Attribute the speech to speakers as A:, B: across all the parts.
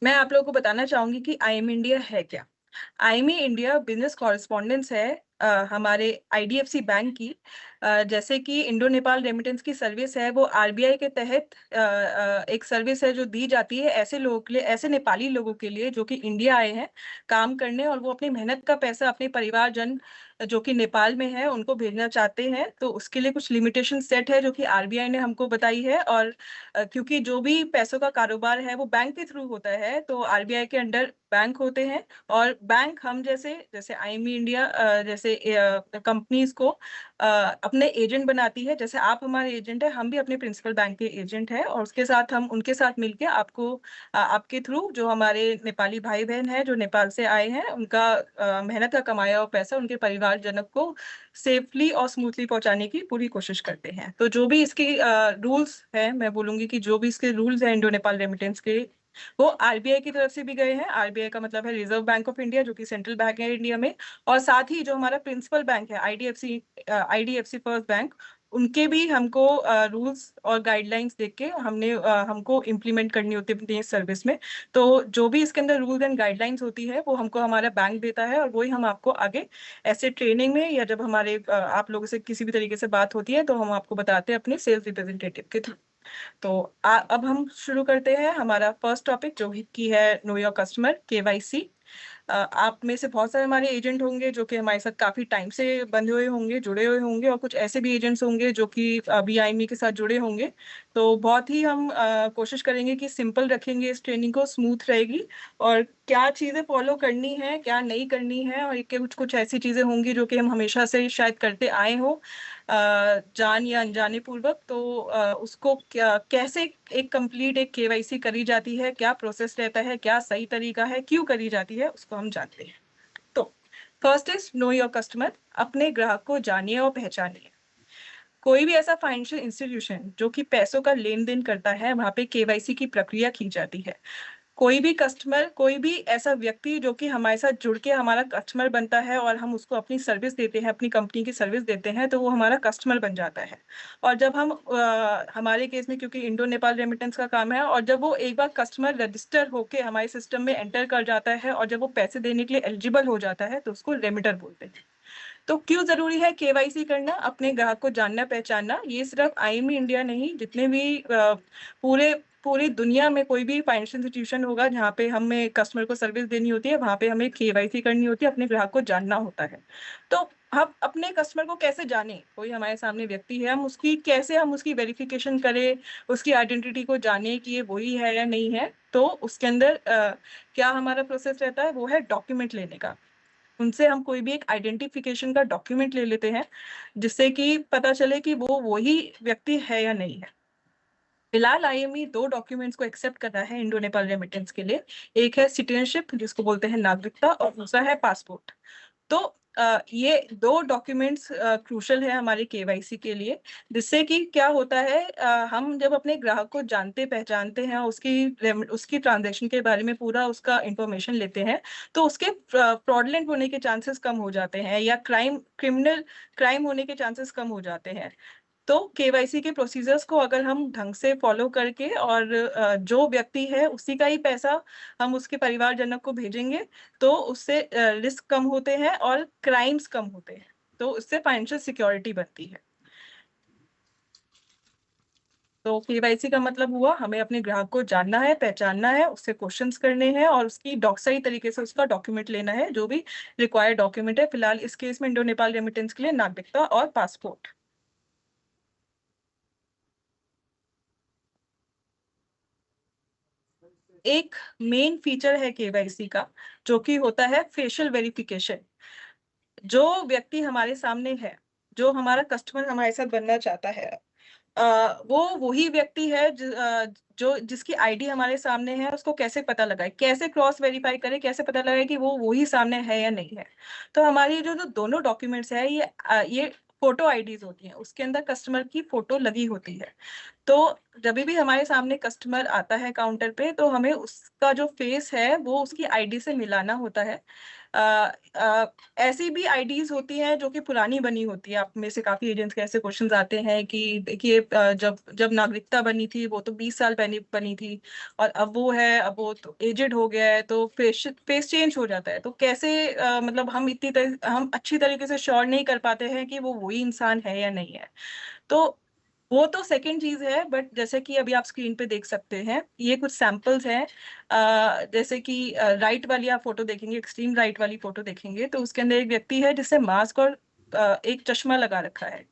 A: मैं आप लोगों को बताना चाहूंगी कि आईएम इंडिया है क्या। आईएमई इंडिया बिजनेस कॉरेस्पॉन्डेंस है हमारे आईडीएफसी बैंक की। जैसे कि इंडो नेपाल रेमिटेंस की सर्विस है, वो आरबीआई के तहत एक सर्विस है जो दी जाती है ऐसे लोगों के लिए, ऐसे नेपाली लोगों के लिए जो कि इंडिया आए हैं काम करने, और वो अपनी मेहनत का पैसा अपने परिवारजन जो कि नेपाल में है उनको भेजना चाहते हैं। तो उसके लिए कुछ लिमिटेशन सेट है जो कि आरबीआई ने हमको बताई है। और क्योंकि जो भी पैसों का कारोबार है वो बैंक के थ्रू होता है, तो आरबीआई के अंडर बैंक होते हैं। और बैंक हम जैसे जैसे आईएमई इंडिया जैसे कंपनीज को अपने एजेंट बनाती है। जैसे आप हमारे एजेंट है, हम भी अपने प्रिंसिपल बैंक के एजेंट है, और उसके साथ हम उनके साथ मिलके आपको आपके थ्रू जो हमारे नेपाली भाई बहन है जो नेपाल से आए हैं उनका मेहनत का कमाया हुआ पैसा उनके परिवारजनक को सेफली और स्मूथली पहुंचाने की पूरी कोशिश करते हैं। तो जो भी इसके रूल्स है, मैं बोलूंगी कि जो भी इसके रूल्स है इंडो नेपाल रेमिटेंस के, वो आरबीआई की तरफ से भी गए हैं। आरबीआई का मतलब है रिजर्व बैंक ऑफ इंडिया, जो कि सेंट्रल बैंक है इंडिया में। और साथ ही जो हमारा प्रिंसिपल बैंक है आईडीएफसी फर्स्ट बैंक, उनके भी हमको रूल्स और गाइडलाइंस देख के हमको इम्प्लीमेंट करनी होती है अपनी सर्विस में। तो जो भी इसके अंदर रूल्स एंड गाइडलाइंस होती है वो हमको हमारा बैंक देता है, और वही हम आपको आगे ऐसे ट्रेनिंग में या जब हमारे आप लोगों से किसी भी तरीके से बात होती है तो हम आपको बताते हैं अपने सेल्स रिप्रेजेंटेटिव के थ्रू। तो अब हम शुरू करते हैं हमारा फर्स्ट टॉपिक जो कि है नो योर कस्टमर, केवाईसी। आप में से बहुत सारे हमारे एजेंट होंगे जो कि हमारे साथ काफी टाइम से बंधे हुए होंगे, जुड़े हुए होंगे, और कुछ ऐसे भी एजेंट्स होंगे जो कि अभी आईएमई के साथ जुड़े होंगे। तो बहुत ही हम कोशिश करेंगे कि सिंपल रखेंगे इस ट्रेनिंग को, स्मूथ रहेगी। और क्या चीजें फॉलो करनी है क्या नहीं करनी है, और कुछ कुछ ऐसी चीजें होंगी जो कि हम हमेशा से शायद करते आए हो जान या अनजाने पूर्वक। तो उसको क्या कैसे एक कंप्लीट एक केवाईसी करी जाती है, क्या प्रोसेस रहता है, क्या सही तरीका है, क्यों करी जाती है, उसको हम जानते हैं। तो first is know your customer, अपने ग्राहक को जानिए और पहचानिए। कोई भी ऐसा फाइनेंशियल इंस्टीट्यूशन जो कि पैसों का लेन देन करता है, वहां पे केवाईसी की प्रक्रिया की जाती है। कोई भी कस्टमर, कोई भी ऐसा व्यक्ति जो कि हमारे साथ जुड़ के हमारा कस्टमर बनता है और हम उसको अपनी सर्विस देते हैं, अपनी कंपनी की सर्विस देते हैं, तो वो हमारा कस्टमर बन जाता है। और जब हम हमारे केस में क्योंकि इंडो नेपाल रेमिटेंस का काम है, और जब वो एक बार कस्टमर रजिस्टर होके हमारे सिस्टम में एंटर कर जाता है और जब वो पैसे देने के लिए एलिजिबल हो जाता है तो उसको रेमिटर बोलते हैं। तो क्यों जरूरी है केवाईसी करना, अपने ग्राहक को जानना पहचानना? ये सिर्फ आईएमई इंडिया नहीं, जितने भी पूरे पूरी दुनिया में कोई भी फाइनेंशियल इंस्टीट्यूशन होगा जहाँ पे हमें कस्टमर को सर्विस देनी होती है, वहां पे हमें केवाईसी करनी होती है, अपने ग्राहक को जानना होता है। तो हम अपने कस्टमर को कैसे जाने? कोई हमारे सामने व्यक्ति है, हम उसकी वेरिफिकेशन करें, उसकी आइडेंटिटी को जाने कि ये वही है या नहीं है। तो उसके अंदर क्या हमारा प्रोसेस रहता है, वो है डॉक्यूमेंट लेने का। उनसे हम कोई भी एक आइडेंटिफिकेशन का डॉक्यूमेंट ले लेते हैं, जिससे कि पता चले कि वो वही व्यक्ति है या नहीं है। फिलहाल आईएमई दो डॉक्यूमेंट्स को एक्सेप्ट कर रहा है इंडो नेपाल रेमिटेंस के लिए। एक है सिटीजनशिप जिसको बोलते हैं नागरिकता, और दूसरा है पासपोर्ट। तो ये दो डॉक्यूमेंट्स क्रूशल है हमारे केवाईसी के लिए। जिससे कि क्या होता है, हम जब अपने ग्राहक को जानते पहचानते हैं, उसकी ट्रांजैक्शन के बारे में पूरा उसका इंफॉर्मेशन लेते हैं, तो उसके फ्रॉडलेंट होने के चांसेस कम हो जाते हैं, या क्राइम होने के चांसेस कम हो जाते हैं। तो केवाईसी के प्रोसीजर्स को अगर हम ढंग से फॉलो करके, और जो व्यक्ति है उसी का ही पैसा हम उसके परिवारजनक को भेजेंगे, तो उससे रिस्क कम होते हैं और क्राइम्स कम होते हैं। तो उससे फाइनेंशियल सिक्योरिटी बनती है। तो केवाईसी का मतलब हुआ हमें अपने ग्राहक को जानना है, पहचानना है, उससे क्वेश्चंस करने हैं, और उसकी सही तरीके से उसका डॉक्यूमेंट लेना है, जो भी रिक्वायर्ड डॉक्यूमेंट है। फिलहाल इस केस में इंडो नेपाल रेमिटेंस के लिए नागरिकता और पासपोर्ट। एक मेन फीचर है केवाईसी का जो कि होता है फेशियल वेरिफिकेशन। जो व्यक्ति हमारे सामने है, जो हमारा कस्टमर हमारे साथ बनना चाहता है, वो वही व्यक्ति है जो जिसकी आईडी हमारे सामने है, उसको कैसे पता लगाए, कैसे क्रॉस वेरीफाई करे, कैसे पता लगाए कि वो वही सामने है या नहीं है। तो हमारी जो जो दोनों डॉक्यूमेंट्स है, ये फोटो आईडीज होती हैं, उसके अंदर कस्टमर की फोटो लगी होती है। तो जब भी हमारे सामने कस्टमर आता है काउंटर पे, तो हमें उसका जो फेस है वो उसकी आईडी से मिलाना होता है। ऐसी भी आईडीज होती हैं जो कि पुरानी बनी होती है। आप में से काफी एजेंट्स के ऐसे क्वेश्चंस आते हैं कि देखिए जब जब नागरिकता बनी थी वो तो 20 साल पहले बनी थी, और अब वो है, अब वो तो एजेड हो गया है, तो फेस चेंज हो जाता है। तो कैसे मतलब हम अच्छी तरीके से श्योर नहीं कर पाते हैं कि वो वही इंसान है या नहीं है। तो वो तो सेकंड चीज है। बट जैसे कि अभी आप स्क्रीन पे देख सकते हैं, ये कुछ सैंपल्स हैं। जैसे कि राइट वाली आप फोटो देखेंगे, एक्सट्रीम राइट वाली फोटो देखेंगे, तो उसके अंदर एक व्यक्ति है जिससे मास्क और एक चश्मा लगा रखा है।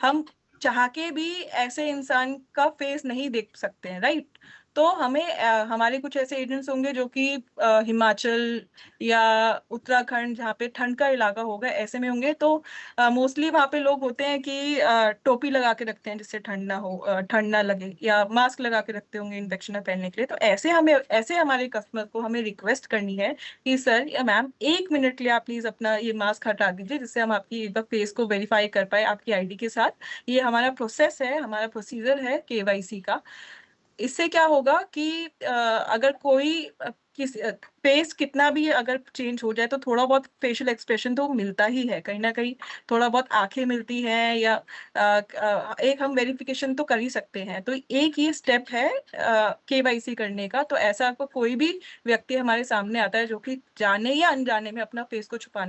A: हम चाह के भी ऐसे इंसान का फेस नहीं देख सकते हैं, राइट। तो हमें हमारे कुछ ऐसे एजेंट्स होंगे जो कि हिमाचल या उत्तराखंड, जहाँ पे ठंड का इलाका होगा, ऐसे में होंगे। तो मोस्टली वहाँ पे लोग होते हैं कि टोपी लगा के रखते हैं जिससे ठंड ना हो, ठंड ना लगे, या मास्क लगा के रखते होंगे इन्फेक्शन न फैलने के लिए। तो ऐसे हमारे कस्टमर को हमें रिक्वेस्ट करनी है कि सर या मैम, 1 मिनट के लिए आप प्लीज अपना ये मास्क हटा दीजिए, जिससे हम आपकी एक बार फेस को वेरीफाई कर पाए आपकी आईडी के साथ। ये हमारा प्रोसेस है, हमारा प्रोसीजर है केवाईसी का। इससे क्या होगा कि अगर कोई किस फेस कितना भी अगर चेंज हो जाए, तो थोड़ा बहुत फेशियल एक्सप्रेशन तो मिलता ही है कहीं ना कहीं। थोड़ा बहुत आंखें मिलती हैं, या एक हम वेरिफिकेशन तो कर ही सकते हैं। तो एक ये स्टेप है केवाईसी करने का। तो ऐसा आपको कोई भी व्यक्ति हमारे सामने आता है जो कि जाने या अनजाने में अपना फेस को छुपा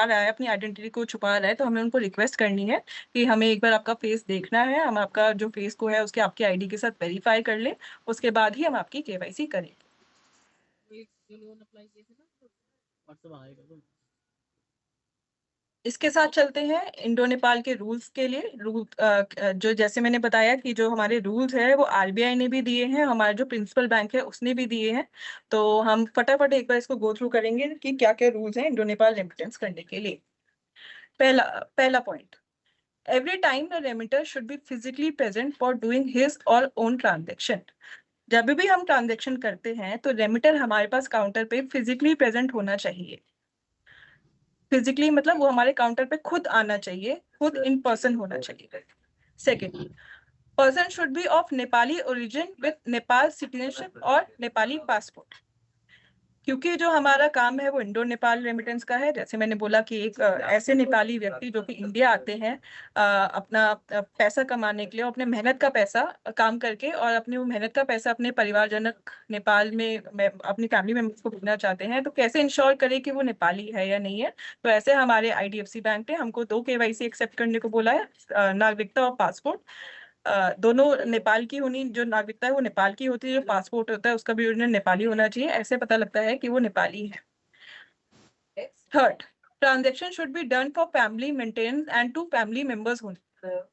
A: रहा है, अपनी आइडेंटिटी को छुपा रहा है, तो हमें उनको रिक्वेस्ट करनी है कि हमें एक बार आपका फेस देखना है, हम आपका जो फेस को है उसके आपकी आईडी के साथ वेरीफाई कर ले, उसके बाद ही हम आपकी केवाईसी करें। इसके साथ चलते हैं इंडो नेपाल के रूल्स के लिए। जो जैसे मैंने बताया कि जो हमारे रूल्स है वो आरबीआई ने भी दिए हैं, हमारा जो प्रिंसिपल बैंक है उसने भी दिए हैं। तो हम फटाफट एक बार इसको गो थ्रू करेंगे कि क्या क्या रूल्स हैं इंडो नेपाल रेमिटेंस करने के लिए। पहला पहला point, every time the remitter should be physically present for doing his or own transaction। जब भी हम ट्रांजेक्शन करते हैं तो रेमिटर हमारे पास काउंटर पे फिजिकली प्रेजेंट होना चाहिए। फिजिकली मतलब वो हमारे काउंटर पे खुद आना चाहिए, खुद इन पर्सन होना चाहिए। Second, person should be of Nepali origin with Nepal citizenship और नेपाली पासपोर्ट। क्योंकि जो हमारा काम है वो इंडो नेपाल रेमिटेंस का है। जैसे मैंने बोला कि एक ऐसे नेपाली व्यक्ति जो कि इंडिया आते हैं अपना पैसा कमाने के लिए, अपने मेहनत का पैसा काम करके, और अपने वो मेहनत का पैसा अपने परिवारजनक नेपाल में अपनी फैमिली मेंबर्स को भेजना चाहते हैं, तो कैसे इंश्योर करें कि वो नेपाली है या नहीं है। तो ऐसे हमारे आईडीएफसी बैंक ने हमको 2 केवाईसी एक्सेप्ट करने को बोला है, नागरिकता और पासपोर्ट। दोनों नेपाल की होनी, जो नागरिकता है वो नेपाल की होती है, जो पासपोर्ट होता है उसका भी ओरिजिनल नेपाली होना चाहिए, ऐसे पता लगता है कि वो नेपाली है। Third, transaction should be done for family maintenance and to family members होने।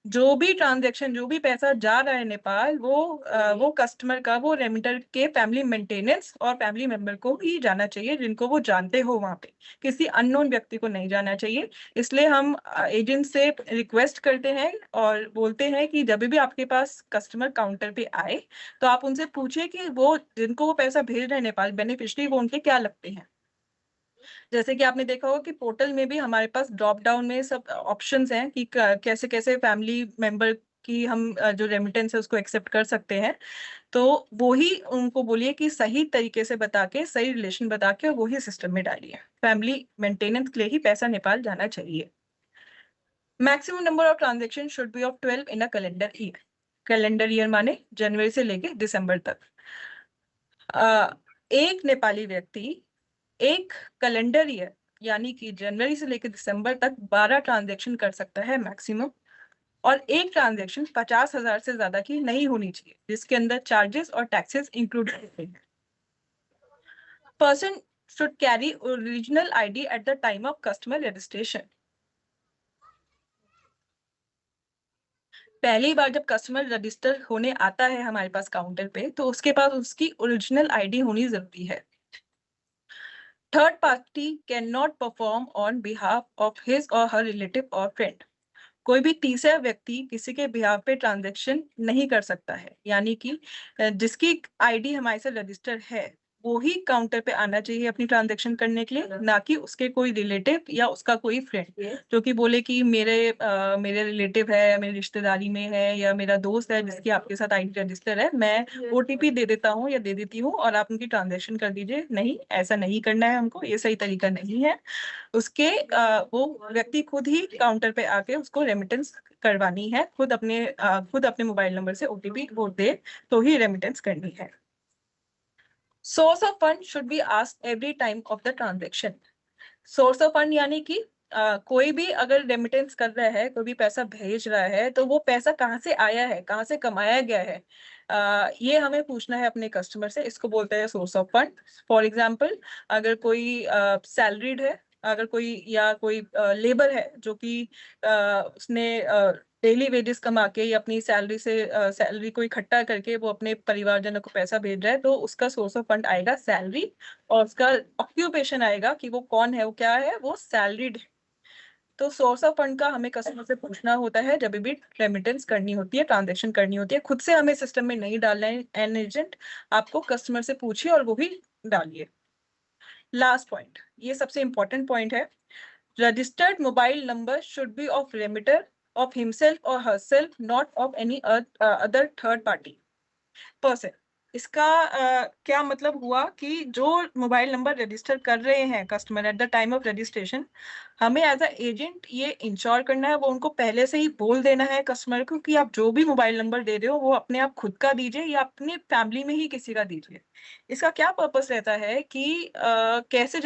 A: जो भी ट्रांजेक्शन, जो भी पैसा जा रहा है नेपाल, वो कस्टमर का, वो रेमिटर के फैमिली मेंटेनेंस और फैमिली मेंबर को ही जाना चाहिए, जिनको वो जानते हो वहां पे। किसी अननोन व्यक्ति को नहीं जाना चाहिए। इसलिए हम एजेंट से रिक्वेस्ट करते हैं और बोलते हैं कि जब भी आपके पास कस्टमर काउंटर पे आए, तो आप उनसे पूछिए कि वो जिनको वो पैसा भेज रहे हैं नेपाल, बेनिफिशियरी, वो उनके क्या लगते हैं। जैसे कि आपने देखा होगा कि पोर्टल में भी हमारे पास ड्रॉप डाउन में सब ऑप्शंस हैं कि कैसे कैसे फैमिली मेंबर की हम जो रेमिटेंस है उसको एक्सेप्ट कर सकते हैं। तो वो ही उनको बोलिए कि सही तरीके से बता के, सही रिलेशन बता के वो ही सिस्टम में डालिए। फैमिली मेंटेनेंस के लिए ही पैसा नेपाल जाना चाहिए। Maximum number of transaction should be of 12 in a calendar year. Calendar year माने जनवरी से लेके दिसंबर तक। एक नेपाली व्यक्ति एक कैलेंडर ईयर यानी कि जनवरी से लेकर दिसंबर तक 12 ट्रांजेक्शन कर सकता है मैक्सिमम। और एक ट्रांजेक्शन 50,000 से ज्यादा की नहीं होनी चाहिए, जिसके अंदर चार्जेस और टैक्सेस इंक्लूड होते हैं। Person should carry original ID at the time of customer registration. पहली बार जब कस्टमर रजिस्टर होने आता है हमारे पास काउंटर पे, तो उसके पास उसकी ओरिजिनल आईडी होनी जरूरी है। Third party can not perform on behalf of his और हर रिलेटिव और फ्रेंड। कोई भी तीसरा व्यक्ति किसी के बिहाफ पे ट्रांजैक्शन नहीं कर सकता है, यानी कि जिसकी आईडी हमारे साथ रजिस्टर है वो ही काउंटर पे आना चाहिए अपनी ट्रांजैक्शन करने के लिए, ना कि उसके कोई रिलेटिव या उसका कोई फ्रेंड जो कि बोले कि मेरे रिलेटिव है, मेरी रिश्तेदारी में है, या मेरा दोस्त है जिसकी आपके साथ आईडी रजिस्टर है, मैं ओटीपी दे देता हूँ या दे देती हूँ और आप उनकी ट्रांजैक्शन कर दीजिए। नहीं, ऐसा नहीं करना है हमको, ये सही तरीका नहीं है। उसके वो व्यक्ति खुद ही काउंटर पे आके उसको रेमिटेंस करवानी है, खुद अपने मोबाइल नंबर से ओटीपी वो दे तो ही रेमिटेंस करनी है। Source of fund should be asked every time of the transaction. Source of fund यानी कि कोई भी अगर रेमिटेंस कर रहा है, कोई भी पैसा भेज रहा है, तो वो पैसा कहाँ से आया है, कहाँ से कमाया गया है, ये हमें पूछना है अपने कस्टमर से। इसको बोलते हैं source of fund. For example, अगर कोई सैलरीड है, अगर कोई लेबर है जो कि उसने डेली वेजेस कमा के या अपनी सैलरी को इकट्ठा करके वो अपने परिवारजनों को पैसा भेज रहा है, तो उसका सोर्स ऑफ फंड आएगा सैलरी, और उसका ऑक्यूपेशन आएगा कि वो कौन है, वो क्या है, वो सैलरीड है। तो सोर्स ऑफ फंड का हमें कस्टमर से पूछना होता है जब भी रेमिटेंस करनी होती है, ट्रांजेक्शन करनी होती है। खुद से हमें सिस्टम में नहीं डालना है एन एजेंट, आपको कस्टमर से पूछिए और वो भी डालिए। लास्ट पॉइंट, ये सबसे इंपॉर्टेंट पॉइंट है। Registered mobile number should be of remitter of himself और herself, not of any other third party person. इसका क्या मतलब हुआ कि जो मोबाइल नंबर रजिस्टर कर रहे हैं customer at the time of registration, हमें एज अ एजेंट ये इंश्योर करना है, वो उनको पहले से ही बोल देना है कस्टमर को कि आप जो भी मोबाइल नंबर दे रहे हो वो अपने आप खुद का दीजिए या अपने फैमिली में ही किसी का दीजिए। इसका क्या पर्पस रहता है कि कैसे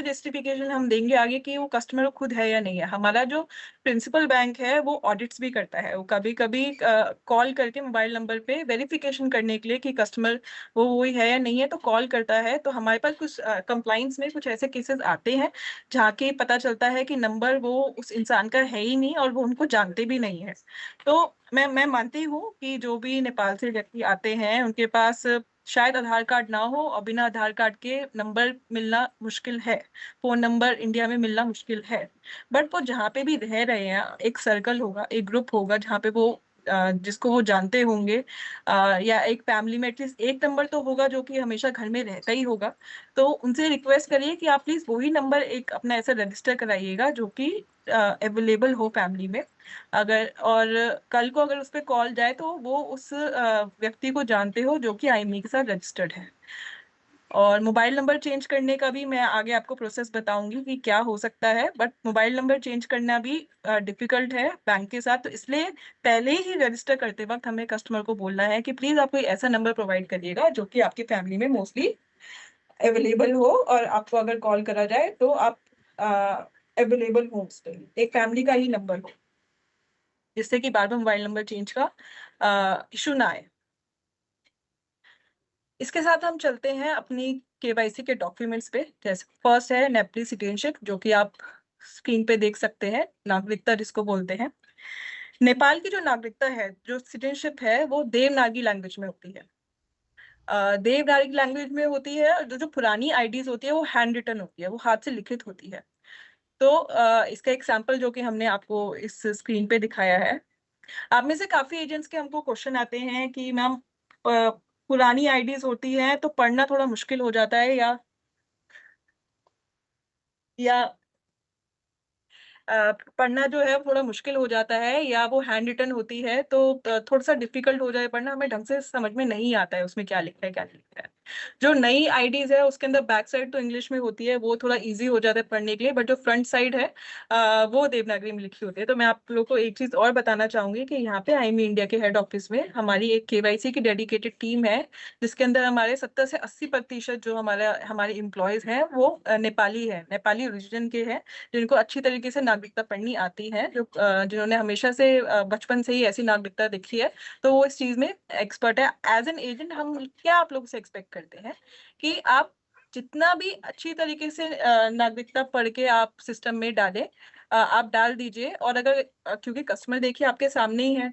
A: जस्टिफिकेशन हम देंगे आगे कि वो कस्टमर खुद है या नहीं है। हमारा जो प्रिंसिपल बैंक है वो ऑडिट्स भी करता है, वो कभी कभी कॉल करके मोबाइल नंबर पे वेरिफिकेशन करने के लिए कि कस्टमर वो वही है या नहीं है, तो कॉल करता है। तो हमारे पास कुछ कंप्लाइंस में कुछ ऐसे केसेस आते हैं जहाँ के पता चलता है कि नंबर वो उस इंसान का है ही नहीं और वो उनको जानते भी नहीं है। तो मैं मानती हूँ कि जो भी नेपाल से व्यक्ति आते हैं उनके पास शायद आधार कार्ड ना हो, और बिना आधार कार्ड के नंबर मिलना मुश्किल है, फोन नंबर इंडिया में मिलना मुश्किल है। बट वो जहाँ पे भी रह रहे हैं, एक सर्कल होगा, एक ग्रुप होगा जहाँ पे वो जिसको वो जानते होंगे, या एक फैमिली में एटलीस्ट एक नंबर तो होगा जो कि हमेशा घर में रहता ही होगा। तो उनसे रिक्वेस्ट करिए कि आप प्लीज वही नंबर एक अपना ऐसा रजिस्टर कराइएगा जो कि अवेलेबल हो फैमिली में। और कल को अगर उस पर कॉल जाए तो वो उस व्यक्ति को जानते हो जो कि आईएमई के साथ रजिस्टर्ड है। और मोबाइल नंबर चेंज करने का भी मैं आगे आपको प्रोसेस बताऊंगी कि क्या हो सकता है, बट मोबाइल नंबर चेंज करना भी डिफिकल्ट है बैंक के साथ, तो इसलिए पहले ही रजिस्टर करते वक्त हमें कस्टमर को बोलना है कि प्लीज आप कोई ऐसा नंबर प्रोवाइड करिएगा जो कि आपकी फैमिली में मोस्टली अवेलेबल हो, और आपको अगर कॉल करा जाए तो आप अवेलेबल हो, उस पर एक फैमिली का ही नंबर हो, जिससे कि बार बार मोबाइल नंबर चेंज का इशू ना आए। इसके साथ हम चलते हैं अपनी केवाईसी के डॉक्यूमेंट्स पे। जैसे फर्स्ट है नेपली सिटीजनशिप, जो कि आप स्क्रीन पे देख सकते हैं, नागरिकता जिसको बोलते हैं। नेपाल की जो नागरिकता है, जो सिटीजनशिप है, वो देवनागरी लैंग्वेज में होती है। देवनागरी लैंग्वेज में होती है, और जो जो पुरानी आईडीज होती है वो हैंड रिटन होती है, वो हाथ से लिखित होती है। तो इसका एक सैंपल जो कि हमने आपको इस स्क्रीन पे दिखाया है। आप में से काफी एजेंट्स के हमको क्वेश्चन आते हैं कि मैम पुरानी आईडीज होती है तो पढ़ना थोड़ा मुश्किल हो जाता है, या पढ़ना जो है थोड़ा मुश्किल हो जाता है, या वो हैंड रिटन होती है तो थोड़ा सा डिफिकल्ट हो जाए पढ़ना, हमें ढंग से समझ में नहीं आता है उसमें क्या लिखा है क्या नहीं लिखा है। जो नई आईडीज है उसके अंदर बैक साइड तो इंग्लिश में होती है, वो थोड़ा इजी हो जाता है पढ़ने के लिए, बट जो फ्रंट साइड है वो देवनागरी में लिखी होती है। तो मैं आप लोग को एक चीज और बताना चाहूंगी कि यहाँ पे आईएमई इंडिया के हेड ऑफिस में हमारी एक केवाईसी की डेडिकेटेड टीम है, जिसके अंदर हमारे 70 से 80% जो हमारे इम्प्लॉयज हैं वो नेपाली है, नेपाली ओरिजिन के हैं, जिनको अच्छी तरीके से नागरिकता पढ़नी आती है, जिन्होंने हमेशा से बचपन से ही ऐसी नागरिकता देखी है, तो वो इस चीज में एक्सपर्ट है। एज एन एजेंट हम क्या आप लोग से एक्सपेक्ट करते हैं कि आप जितना भी अच्छी तरीके से नागरिकता पढ़ के आप सिस्टम में डालें, आप डाल दीजिए। और अगर क्योंकि कस्टमर देखिए आपके सामने ही है,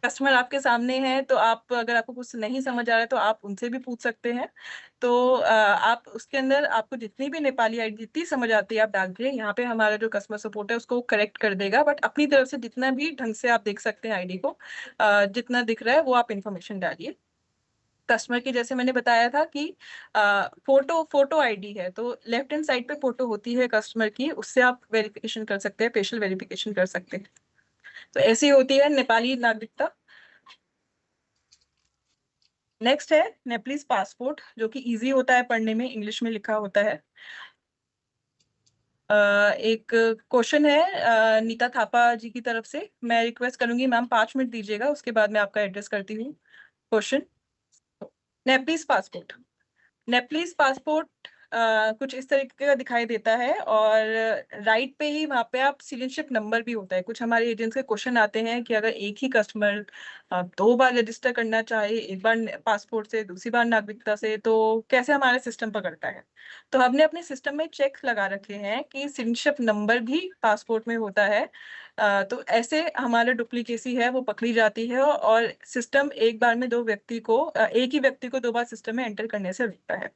A: कस्टमर आपके सामने है, तो आप अगर आपको कुछ नहीं समझ आ रहा है तो आप उनसे भी पूछ सकते हैं। तो आप उसके अंदर आपको जितनी भी नेपाली आईडी जितनी समझ आती है आप डाल दीजिए, यहाँ पे हमारा जो कस्टमर सपोर्ट है उसको करेक्ट कर देगा, बट अपनी तरफ से जितना भी ढंग से आप देख सकते हैं आईडी को, जितना दिख रहा है वो आप इन्फॉर्मेशन डालिए। कस्टमर की जैसे मैंने बताया था कि फोटो आईडी है, तो लेफ्ट हैंड साइड पे फोटो होती है कस्टमर की, उससे आप वेरिफिकेशन कर सकते हैं, फेशियल वेरिफिकेशन कर सकते हैं। तो ऐसी होती है नेपाली नागरिकता। नेक्स्ट है नेपलीज पासपोर्ट, जो कि इजी होता है पढ़ने में, इंग्लिश में लिखा होता है। एक क्वेश्चन है नीता थापा जी की तरफ से। मैं रिक्वेस्ट करूंगी मैम 5 मिनट दीजिएगा, उसके बाद मैं आपका एड्रेस करती हूँ question. Nepalese passport. Nepalese passport कुछ इस तरीके का दिखाई देता है, और राइट पे ही वहाँ पे आप सिटीजनशिप नंबर भी होता है। कुछ हमारे एजेंट्स के क्वेश्चन आते हैं कि अगर एक ही कस्टमर 2 बार रजिस्टर करना चाहे, एक बार पासपोर्ट से, दूसरी बार नागरिकता से, तो कैसे हमारा सिस्टम पकड़ता है। तो हमने अपने सिस्टम में चेक लगा रखे हैं कि सिटीजनशिप नंबर भी पासपोर्ट में होता है। तो ऐसे हमारा डुप्लीकेसी है वो पकड़ी जाती है, और सिस्टम एक बार में एक ही व्यक्ति को 2 बार सिस्टम में एंटर करने से रुकता है।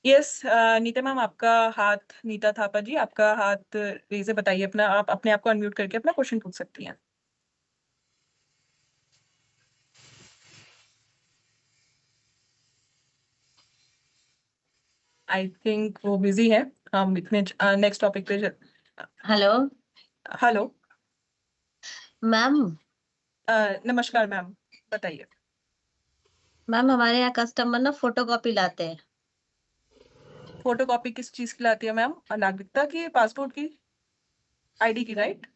A: यस, नीता मैम, आपका हाथ, नीता थापा जी, आपका हाथ रेज है, बताइए अपना, आप अपने आप को अनम्यूट करके अपना क्वेश्चन पूछ सकती हैं। आई थिंक वो बिजी है। हम इतने नेक्स्ट टॉपिक पे
B: हेलो
A: हेलो।
B: मैम।
A: नमस्कार मैम, बताइए।
B: मैम हमारे यहाँ कस्टमर ना फोटोकॉपी लाते हैं।
A: फोटोकॉपी किस चीज की लाती है मैम? नागरिकता की, पासपोर्ट की, आईडी की, राइट?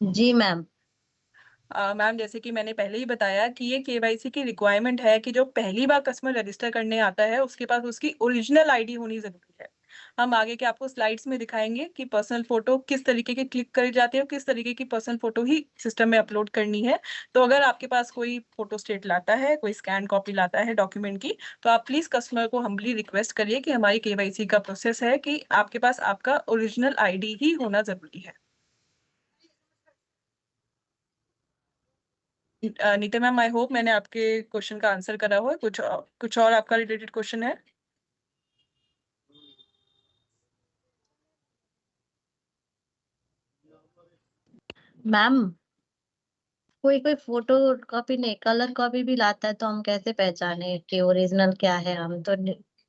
B: जी मैम।
A: मैम, जैसे कि मैंने पहले ही बताया कि ये केवाईसी की रिक्वायरमेंट है कि जो पहली बार कस्टमर रजिस्टर करने आता है उसके पास उसकी ओरिजिनल आईडी होनी जरूरी है। हम आगे के आपको स्लाइड्स में दिखाएंगे कि पर्सनल फोटो किस तरीके की क्लिक करी जाती है और किस तरीके की पर्सनल फोटो ही सिस्टम में अपलोड करनी है। तो अगर आपके पास कोई फोटो स्टेट लाता है, कोई स्कैन कॉपी लाता है डॉक्यूमेंट की, तो आप प्लीज कस्टमर को हम्बली रिक्वेस्ट करिए कि हमारी केवाईसी का प्रोसेस है कि आपके पास आपका ओरिजिनल आईडी ही होना जरूरी है। नीता मैम, आई होप मैंने आपके क्वेश्चन का आंसर करा हुआ है। कुछ और आपका रिलेटेड क्वेश्चन है?
B: मैम कोई कोई फोटो कॉपी नहीं, कलर कॉपी भी लाता है, तो हम कैसे पहचाने कि ओरिजिनल क्या है? हम तो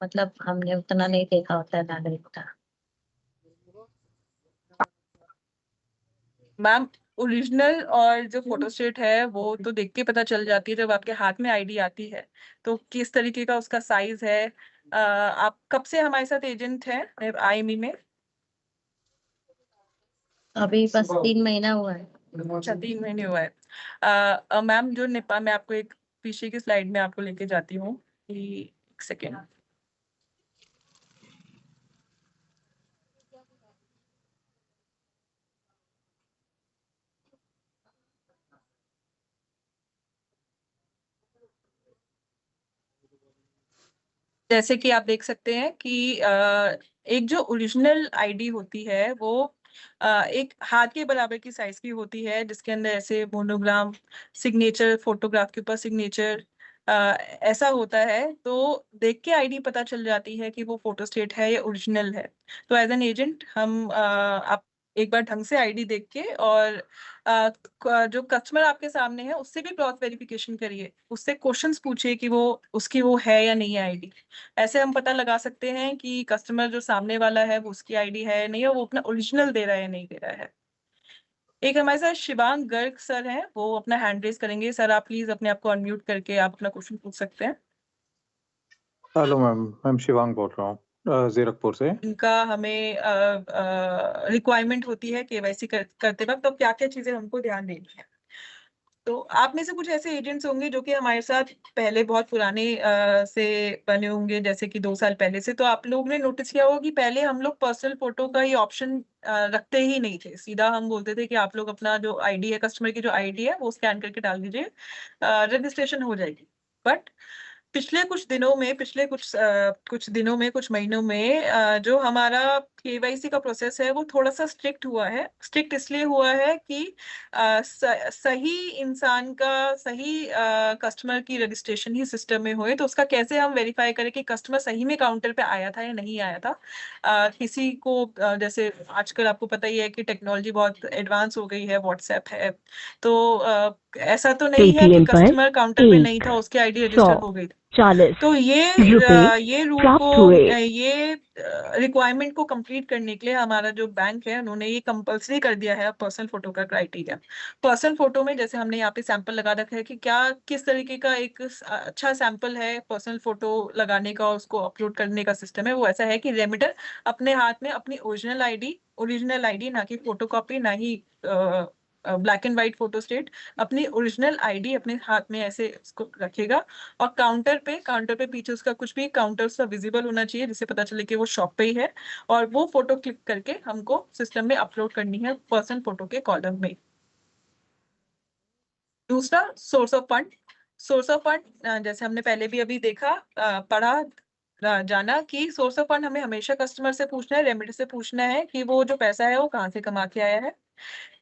B: मतलब हमने उतना नहीं देखा होता है नागरिकता।
A: मैम, ओरिजिनल और जो फोटोस्टेट है वो तो देख के पता चल जाती है जब आपके हाथ में आईडी आती है, तो किस तरीके का उसका साइज है। आप कब से हमारे साथ एजेंट हैं आईएमई में?
B: अभी बस 3 महीना हुआ है।
A: अच्छा, 3 महीने हुआ है। मैम, जो नेपाल में आपको एक पीछे की स्लाइड में आपको लेके जाती हूँ कि एक सेकेंड। जैसे कि आप देख सकते हैं कि एक जो ओरिजिनल आईडी होती है वो एक हाथ के बराबर की साइज की होती है, जिसके अंदर ऐसे मोनोग्राम, सिग्नेचर, फोटोग्राफ के ऊपर सिग्नेचर ऐसा होता है। तो देख के आईडी पता चल जाती है कि वो फोटो स्टेट है या ओरिजिनल है। तो एज एन एजेंट हम आप एक बार ढंग से आईडी देख के, और जो कस्टमर आपके सामने है उससे भी क्रॉस वेरिफिकेशन करिए, उससे क्वेश्चंस पूछिए कि वो उसकी वो है या नहीं है आईडी। ऐसे हम पता लगा सकते हैं कि कस्टमर जो सामने वाला है वो उसकी आईडी है या नहीं, है वो अपना ओरिजिनल दे रहा है या नहीं दे रहा है। एक हमारे साथ शिवांग गर्ग सर हैं, वो अपना हैंड रेज करेंगे। सर, आप प्लीज अपने आप को अनम्यूट करके आप अपना क्वेश्चन पूछ सकते हैं।
C: हेलो मैम, मैं शिवांग बोल रहा हूँ जीरकपुर से।
A: इनका हमें रिक्वायरमेंट होती है केवाईसी करते वक्त, तो क्या क्या चीजें हमको ध्यान देनी है। तो आप में से कुछ ऐसे एजेंट्स होंगे जो कि हमारे साथ पहले बहुत पुराने से बने होंगे, जैसे कि 2 साल पहले से। तो आप लोग ने नोटिस किया होगा कि पहले हम लोग पर्सनल फोटो का ये ऑप्शन रखते ही नहीं थे। सीधा हम बोलते थे कि आप लोग अपना जो आईडी है, कस्टमर की जो आईडी है वो स्कैन करके डाल दीजिए, रजिस्ट्रेशन हो जाएगी। बट कुछ दिनों में, कुछ महीनों में जो हमारा केवाईसी का प्रोसेस है वो थोड़ा सा स्ट्रिक्ट हुआ है। स्ट्रिक्ट इसलिए हुआ है कि सही इंसान का, सही कस्टमर की रजिस्ट्रेशन ही सिस्टम में होए, तो उसका कैसे हम वेरीफाई करें कि कस्टमर सही में काउंटर पे आया था या नहीं आया था। किसी को जैसे आजकल आपको पता ही है कि टेक्नोलॉजी बहुत एडवांस हो गई है, व्हाट्सएप है, तो ऐसा तो नहीं है कि
D: पेटीएम पर
A: कस्टमर काउंटर पे नहीं
D: 1
A: था, उसकी आईडी रजिस्टर हो गई थी।
D: 40
A: तो
D: रुपए
A: ये रूल
D: प्राप्त
A: को
D: हुए।
A: ये रिक्वायरमेंट को कंप्लीट करने के लिए हमारा जो बैंक है उन्होंने ये कंपलसरी कर दिया है पर्सनल फोटो का क्राइटेरिया। पर्सनल फोटो में जैसे हमने यहाँ पे सैंपल लगा रखा है कि क्या किस तरीके का एक अच्छा सैंपल है पर्सनल फोटो लगाने का, उसको अपलोड करने का सिस्टम है। वो ऐसा है कि रेमिटर अपने हाथ में अपनी ओरिजिनल आईडी, ना कि फोटोकॉपी, ना ही black and white photo state, अपनी ओरिजिनल आईडी अपने हाथ में ऐसे उसको रखेगा। और काउंटर पे पीछे उसका कुछ भी काउंटर उसका विजिबल होना चाहिए, जिससे पता चले कि वो शॉप पे ही है। और वो फोटो क्लिक करके हमको सिस्टम में अपलोड करनी है पर्सन फोटो के कॉलम में। दूसरा, सोर्स ऑफ फंड जैसे हमने पहले भी अभी देखा, जाना कि सोर्स ऑफ फंड हमें हमेशा कस्टमर से पूछना है, रेमिटर से पूछना है कि वो जो पैसा है वो कहाँ से कमा के आया है।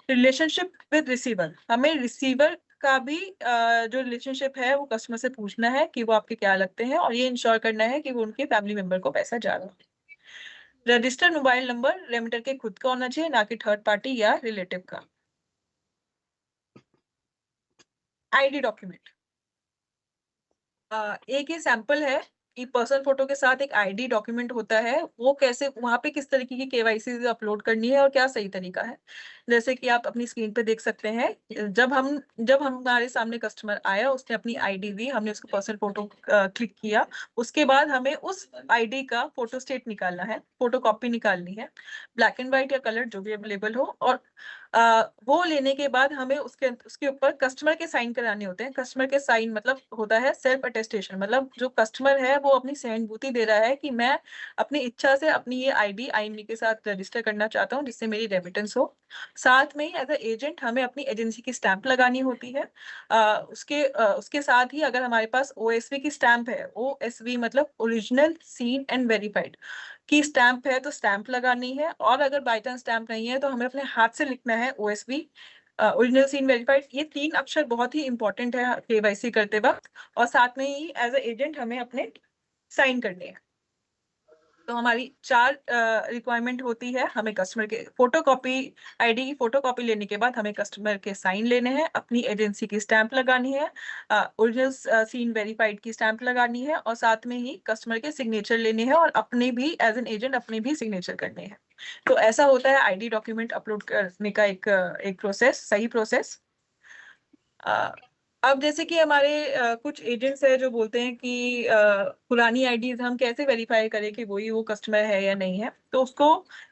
A: रिलेशनशिप विद रिसीवर, हमें रिसीवर का भी जो रिलेशनशिप है वो कस्टमर से पूछना है कि वो आपके क्या लगते हैं, और ये इंश्योर करना है कि वो उनके फैमिली मेंबर को पैसा जा रहा है। रजिस्टर्ड मोबाइल नंबर रेमिटर के खुद का होना चाहिए, ना कि थर्ड पार्टी या रिलेटिव का। आईडी डॉक्यूमेंट, एक ये सैंपल है कि पर्सनल फोटो के साथ एक आईडी डॉक्यूमेंट होता है। वो कैसे, वहां पे किस तरीके की केवाईसी अपलोड करनी है और क्या सही तरीका है। जैसे कि आप अपनी स्क्रीन पे देख सकते हैं, जब हमारे सामने कस्टमर आया, उसने अपनी आईडी दी, हमने उसको पर्सनल फोटो क्लिक किया, उसके बाद हमें उस आईडी का फोटो स्टेट निकालना है, फोटो कॉपी निकालनी है, ब्लैक एंड व्हाइट या कलर जो भी अवेलेबल हो। और वो लेने के बाद हमें उसके ऊपर कस्टमर के साइन कराने होते हैं। कस्टमर के साइन मतलब होता है सेल्फ अटेस्टेशन, मतलब जो कस्टमर है वो अपनी सहानुभूति दे रहा है कि मैं अपनी इच्छा से अपनी ये आईडी आईएमई के साथ रजिस्टर करना चाहता हूँ, जिससे मेरी रेमिटेंस हो। साथ में ही एज ए एजेंट हमें अपनी एजेंसी की स्टैंप लगानी होती है। उसके साथ ही अगर हमारे पास ओएसवी की स्टैंप है, ओएसवी मतलब ओरिजिनल सीन एंड वेरीफाइड की स्टैंप है, तो स्टैंप लगानी है। और अगर बाई चांस स्टैंप नहीं है तो हमें अपने हाथ से लिखना है ओएसवी, ओरिजिनल सीन वेरीफाइड। ये 3 अक्षर बहुत ही इंपॉर्टेंट है केवाईसी करते वक्त। और साथ में ही एज ए एजेंट हमें अपने साइन करने हैं। तो हमारी 4 रिक्वायरमेंट होती है। हमें कस्टमर के फोटोकॉपी, आईडी की फोटोकॉपी लेने के बाद हमें कस्टमर के साइन लेने हैं, अपनी एजेंसी की स्टैंप लगानी है, ओरिजिनल सीन वेरीफाइड की स्टैंप लगानी है, और साथ में ही कस्टमर के सिग्नेचर लेने हैं, और अपने भी एज एन एजेंट अपने भी सिग्नेचर करने हैं। तो ऐसा होता है आईडी डॉक्यूमेंट अपलोड करने का एक प्रोसेस, सही प्रोसेस। अब जैसे कि हमारे कुछ एजेंट्स है जो बोलते हैं कि पुरानी आईडीज हम कैसे वेरीफाई करें कि वही वो कस्टमर है या नहीं है। तो उसको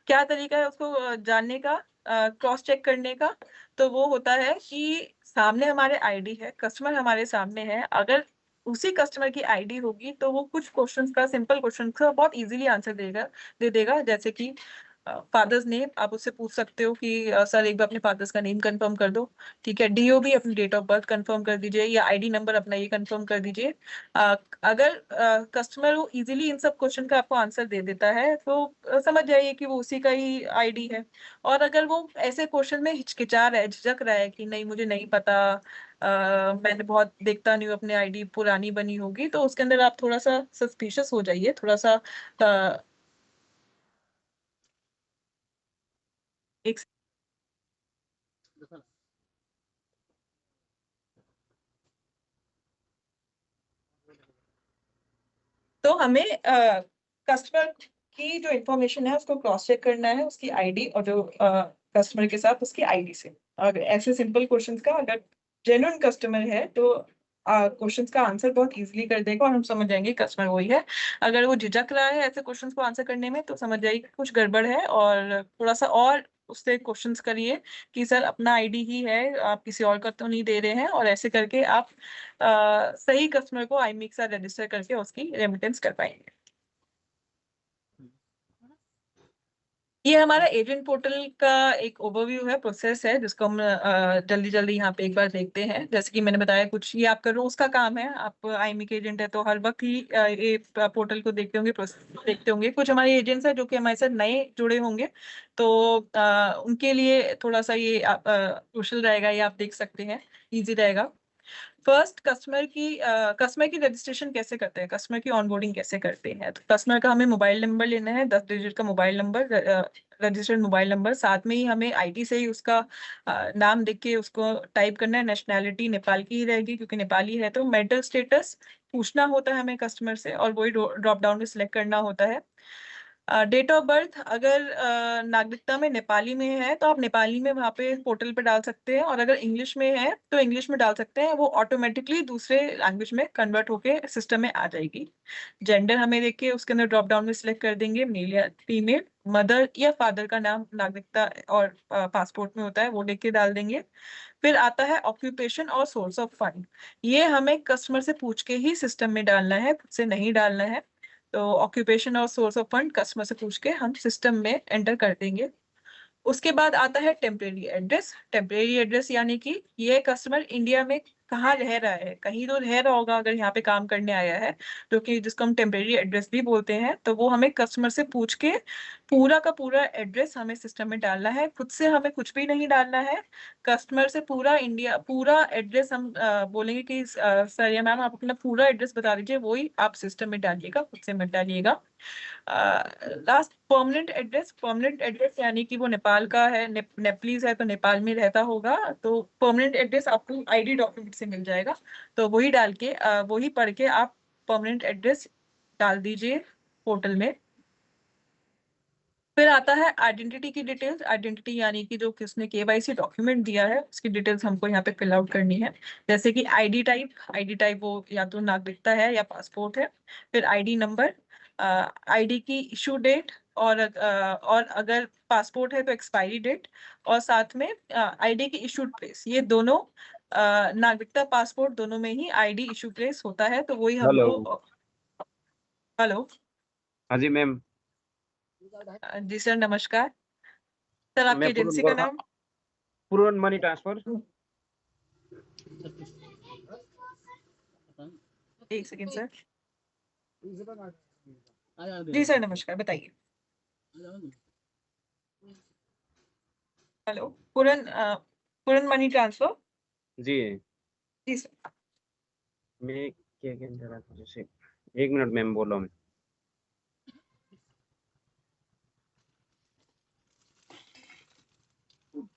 A: क्या तरीका है उसको जानने का, क्रॉस चेक करने का। तो वो होता है कि सामने हमारे आईडी है, कस्टमर हमारे सामने है, अगर उसी कस्टमर की आईडी होगी तो वो कुछ क्वेश्चंस का, सिंपल क्वेश्चंस का बहुत इजीली आंसर दे देगा। जैसे कि फादर्स नेम, आप उससे पूछ सकते हो कि सर एक बार अपने फादर्स का नेम कंफर्म कर दो, ठीक है। डीओबी अपनी डेट ऑफ बर्थ कंफर्म कर दीजिए, या आईडी नंबर अपना ये कंफर्म कर दीजिए। अगर कस्टमर वो इजीली इन सब क्वेश्चन का आपको आंसर दे देता है तो समझ जाइए कि वो उसी का ही आईडी है। और अगर वो ऐसे क्वेश्चन में हिचकिचा रहा है, झिझक रहा है कि नहीं मुझे नहीं पता, मैंने बहुत देखता नहीं हूँ, अपनी आईडी पुरानी बनी होगी, तो उसके अंदर आप थोड़ा सा सस्पिशियस हो जाइए, थोड़ा सा एक। तो हमें कस्टमर की जो इंफॉर्मेशन है उसको क्रॉस चेक करना है, उसकी आईडी और जो कस्टमर के साथ उसकी आईडी से। और ऐसे सिंपल क्वेश्चंस का अगर जेन्युइन कस्टमर है तो क्वेश्चंस का आंसर बहुत इजीली कर देगा और हम समझ जाएंगे कस्टमर वही है। अगर वो झिझक रहा है ऐसे क्वेश्चंस को आंसर करने में तो समझ जाइए कि कुछ गड़बड़ है, और थोड़ा सा और उससे क्वेश्चंस करिए कि सर अपना आईडी ही है, आप किसी और का तो नहीं दे रहे हैं। और ऐसे करके आप सही कस्टमर को आईएमई के साथ रजिस्टर करके उसकी रेमिटेंस कर पाएंगे। ये हमारा एजेंट पोर्टल का एक ओवरव्यू है, प्रोसेस है, जिसको हम जल्दी जल्दी यहाँ पे एक बार देखते हैं। जैसे कि मैंने बताया कुछ ये आपका रोज का काम है, आप आईएमई के एजेंट है तो हर वक्त ही ये पोर्टल को देखते होंगे, प्रोसेस देखते होंगे। कुछ हमारे एजेंट्स हैं जो कि हमारे साथ नए जुड़े होंगे, तो उनके लिए थोड़ा सा ये क्रूशियल रहेगा, ये आप देख सकते हैं, ईजी रहेगा। फर्स्ट, कस्टमर की रजिस्ट्रेशन कैसे करते हैं, कस्टमर की ऑनबोर्डिंग कैसे करते हैं। तो कस्टमर का हमें मोबाइल नंबर लेना है, 10 डिजिट का mobile number registered mobile number, साथ में ही हमें आईडी से ही उसका नाम देख के उसको टाइप करना है। नेशनैलिटी नेपाल की ही रहेगी क्योंकि नेपाली है। तो मेंटल स्टेटस पूछना होता है हमें कस्टमर से और वही ड्रॉप डाउन में सिलेक्ट करना होता है। डेट ऑफ बर्थ अगर नागरिकता में नेपाली में है तो आप नेपाली में वहाँ पे पोर्टल पे डाल सकते हैं, और अगर इंग्लिश में है तो इंग्लिश में डाल सकते हैं, वो ऑटोमेटिकली दूसरे लैंग्वेज में कन्वर्ट होके सिस्टम में आ जाएगी। जेंडर हमें देख के उसके अंदर ड्रॉप डाउन में सिलेक्ट कर देंगे, मेल या फीमेल। मदर या फादर का नाम नागरिकता और पासपोर्ट में होता है, वो लिख के डाल देंगे। फिर आता है ऑक्यूपेशन और सोर्स ऑफ फंड। ये हमें कस्टमर से पूछ के ही सिस्टम में डालना है, खुद से नहीं डालना है। तो ऑक्यूपेशन और सोर्स ऑफ फंड कस्टमर से पूछ के हम सिस्टम में एंटर कर देंगे। उसके बाद आता है टेम्परेरी एड्रेस। टेम्परेरी एड्रेस यानी कि ये कस्टमर इंडिया में कहाँ रह रहा है, कहीं तो रह रहा होगा अगर यहाँ पे काम करने आया है, जो कि जिसको हम टेम्परेरी एड्रेस भी बोलते हैं। तो वो हमें कस्टमर से पूछ के पूरा का पूरा एड्रेस हमें सिस्टम में डालना है, खुद से हमें कुछ भी नहीं डालना है। कस्टमर से पूरा इंडिया पूरा एड्रेस हम बोलेंगे कि सर या मैम आप अपना पूरा एड्रेस बता दीजिए, वही आप सिस्टम में डालिएगा, खुद से मत डालिएगा। Last permanent address. Permanent address यानी कि वो नेपाल का है, नेपलीज है तो नेपाल में रहता होगा, तो परमानेंट एड्रेस आपको आईडी डॉक्यूमेंट से मिल जाएगा। तो वही डाल के वही पढ़ के आप परमानेंट एड्रेस डाल दीजिए पोर्टल में। फिर आता है आइडेंटिटी की डिटेल्स। आइडेंटिटी यानी कि जो किसने केवाईसी डॉक्यूमेंट दिया है उसकी डिटेल्स हमको यहाँ पे फिल आउट करनी है। जैसे कि आईडी टाइप, आईडी टाइप वो या तो नागरिकता है या पासपोर्ट है। फिर आईडी नंबर, आईडी की इशू डेट, और अगर पासपोर्ट है तो एक्सपायरी डेट, और साथ में आईडी की इशूड प्लेस। ये दोनों नागरिकता पासपोर्ट दोनों में ही आईडी इशू प्लेस होता है, तो वही
D: हेलो।
A: हमको। हेलो।
D: हाँ जी मैम।
A: जी सर, नमस्कार। सर आपकी
D: मैं पूरन
A: एजेंसी
D: बोल
A: का
D: रहा
A: नाम?
D: पूरन मनी ट्रांसफर।
A: एक सेकेंड सर। जी सर, नमस्कार, बताइए। हेलो, पूरन मनी ट्रांसफर।
D: जी
A: जी सर।
D: मैं क्या कह रहा था जैसे, 1 मिनट मैम बोल रहा हूँ मैं।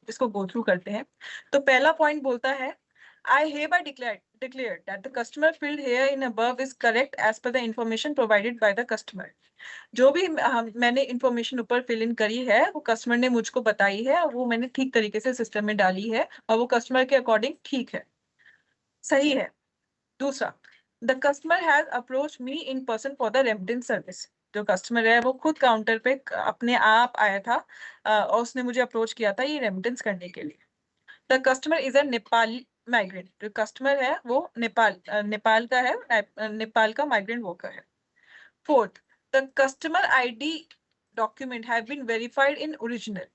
A: इसको गो थ्रू करते हैं। तो पहला पॉइंट बोलता है, I hereby declare that the customer field here in above is correct as per the information provided by the customer. जो भी मैंने इंफॉर्मेशन ऊपर फिल इन करी है वो कस्टमर ने मुझको बताई है, और वो मैंने ठीक तरीके से सिस्टम में डाली है, और वो कस्टमर के अकॉर्डिंग ठीक है, सही है। दूसरा, the customer has approach me in person for the remittance service. जो कस्टमर है वो खुद काउंटर पे अपने आप आया था, और उसने मुझे अप्रोच किया था ये रेमिटेंस करने के लिए। The customer is a Nepali migrant. जो कस्टमर है वो नेपाल का है, नेपाल का माइग्रेंट वर्कर है। Fourth, the customer ID document have been verified in original.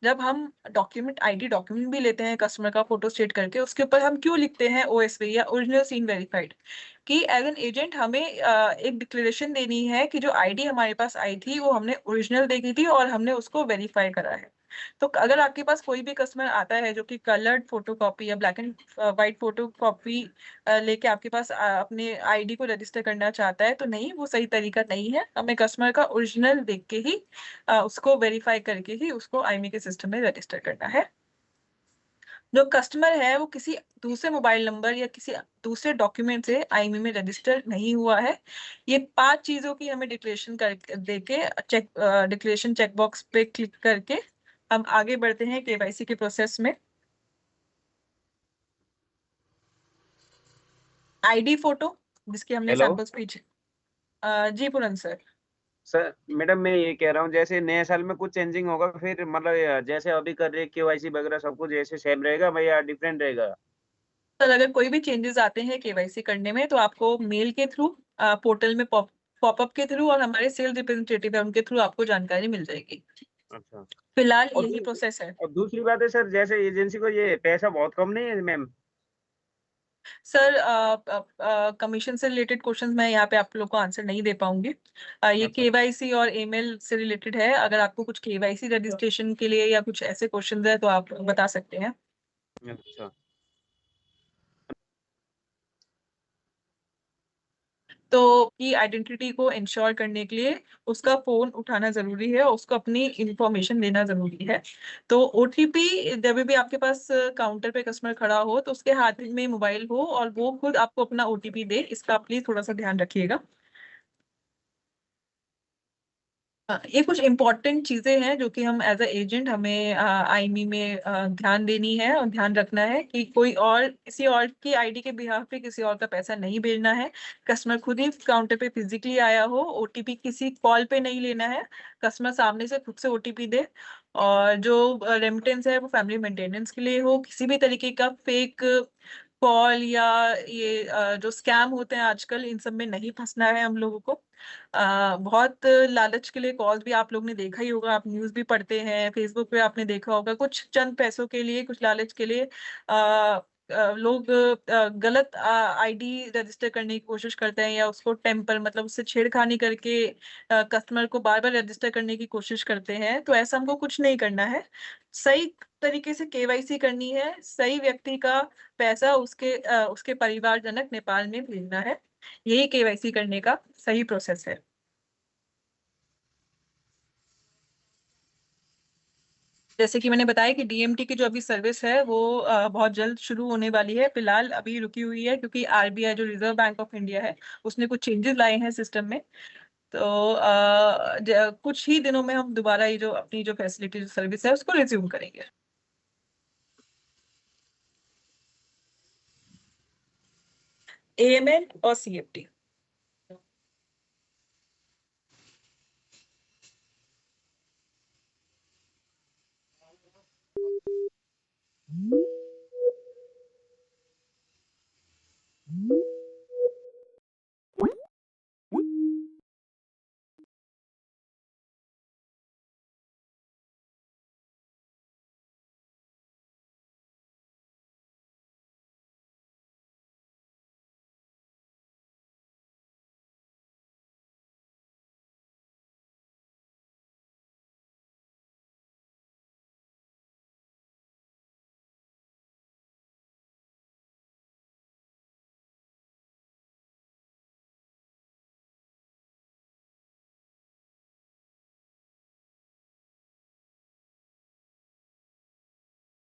A: जब हम डॉक्यूमेंट आईडी डॉक्यूमेंट भी लेते हैं कस्टमर का फोटो स्टेट करके, उसके ऊपर हम क्यों लिखते हैं ओएसवी या ओरिजिनल सीन वेरीफाइड, कि एज एन एजेंट हमें एक डिक्लेरेशन देनी है कि जो आईडी हमारे पास आई थी वो हमने ओरिजिनल देखी थी और हमने उसको वेरीफाई करा है। तो अगर आपके पास कोई भी कस्टमर आता है जो कि कलर्ड फोटो कॉपी या black and white photo copy लेके आपके पास अपने आईडी को रजिस्टर करना चाहता है, तो नहीं, वो सही तरीका नहीं है। हमें कस्टमर का ओरिजिनल देख के ही उसको वेरीफाई करके ही उसको आईएमई के सिस्टम में रजिस्टर करना है। जो कस्टमर है वो किसी दूसरे मोबाइल नंबर या किसी दूसरे डॉक्यूमेंट से आईएमई में रजिस्टर नहीं हुआ है। ये 5 चीजों की हमें डिक्लेरेशन कर देके डिक्लेरेशन चेकबॉक्स पे क्लिक करके हम आगे बढ़ते हैं केवाईसी के प्रोसेस में। आईडी फोटो जिसके हमने
D: हेलो
A: सैंपल्स भेजे। जी पूरन सर।
D: सर, मैडम मैं ये कह रहा हूँ जैसे नए साल में कुछ चेंजिंग होगा फिर, मतलब जैसे अभी कर रहे केवाईसी वगैरह सब कुछ जैसे सेम रहेगा भाई या डिफरेंट रहेगा?
A: सर अगर कोई भी चेंजेस आते हैं केवाईसी करने में तो आपको मेल के थ्रू, पोर्टल में पॉपअप के थ्रू, और हमारे सेल्स रिप्रेजेंटेटिव है उनके थ्रू आपको जानकारी मिल जाएगी।
D: अच्छा।
A: फिलहाल
D: और
A: यही प्रोसेस है।
D: और दूसरी बात है सर, जैसे एजेंसी को ये पैसा बहुत कम नहीं है मैम?
A: सर कमीशन से रिलेटेड क्वेश्चंस मैं यहाँ पे आप लोग को आंसर नहीं दे पाऊंगी। ये
D: अच्छा
A: केवाईसी और ईमेल से रिलेटेड है। अगर आपको कुछ केवाईसी रजिस्ट्रेशन के लिए या कुछ ऐसे क्वेश्चंस है तो आप बता सकते हैं।
D: अच्छा।
A: तो की आइडेंटिटी को इंश्योर करने के लिए उसका फोन उठाना जरूरी है, उसको अपनी इंफॉर्मेशन देना जरूरी है। तो ओटीपी जब भी आपके पास काउंटर पे कस्टमर खड़ा हो तो उसके हाथ में मोबाइल हो और वो खुद आपको अपना ओटीपी दे, इसका प्लीज थोड़ा सा ध्यान रखिएगा। ये कुछ इम्पोर्टेंट चीजें हैं जो कि हम एज अ एजेंट हमें आईमी में ध्यान देनी है और ध्यान रखना है कि कोई और किसी और की आईडी के बिहाफ पे किसी और का पैसा नहीं भेजना है। कस्टमर खुद ही काउंटर पे फिजिकली आया हो, ओटीपी किसी कॉल पे नहीं लेना है, कस्टमर सामने से खुद से ओटीपी दे। और जो रेमिटेंस है वो फैमिली मेंटेनेंस के लिए हो, किसी भी तरीके का फेक कॉल या ये जो स्कैम होते हैं आजकल, इन सब में नहीं फंसना है हम लोगों को। बहुत लालच के लिए कॉल भी आप लोग ने देखा ही होगा, आप न्यूज़ भी पढ़ते हैं, फेसबुक पे आपने देखा होगा, कुछ चंद पैसों के लिए, कुछ लालच के लिए लोग गलत आईडी रजिस्टर करने की कोशिश करते हैं या उसको टेम्पर मतलब उससे छेड़खानी करके कस्टमर को बार बार रजिस्टर करने की कोशिश करते हैं। तो ऐसा हमको कुछ नहीं करना है, सही तरीके से केवाईसी करनी है, सही व्यक्ति का पैसा उसके परिवारजनक नेपाल में भेजना है, यही केवाईसी करने का सही प्रोसेस है। जैसे कि मैंने बताया कि डीएमटी की जो अभी सर्विस है वो बहुत जल्द शुरू होने वाली है, फिलहाल अभी रुकी हुई है क्योंकि आरबीआई जो रिजर्व बैंक ऑफ इंडिया है उसने कुछ चेंजेस लाए हैं सिस्टम में। तो कुछ ही दिनों में हम दोबारा ये जो अपनी जो फैसिलिटी जो सर्विस है उसको रिज्यूम करेंगे। एएमएल और सीएफटी।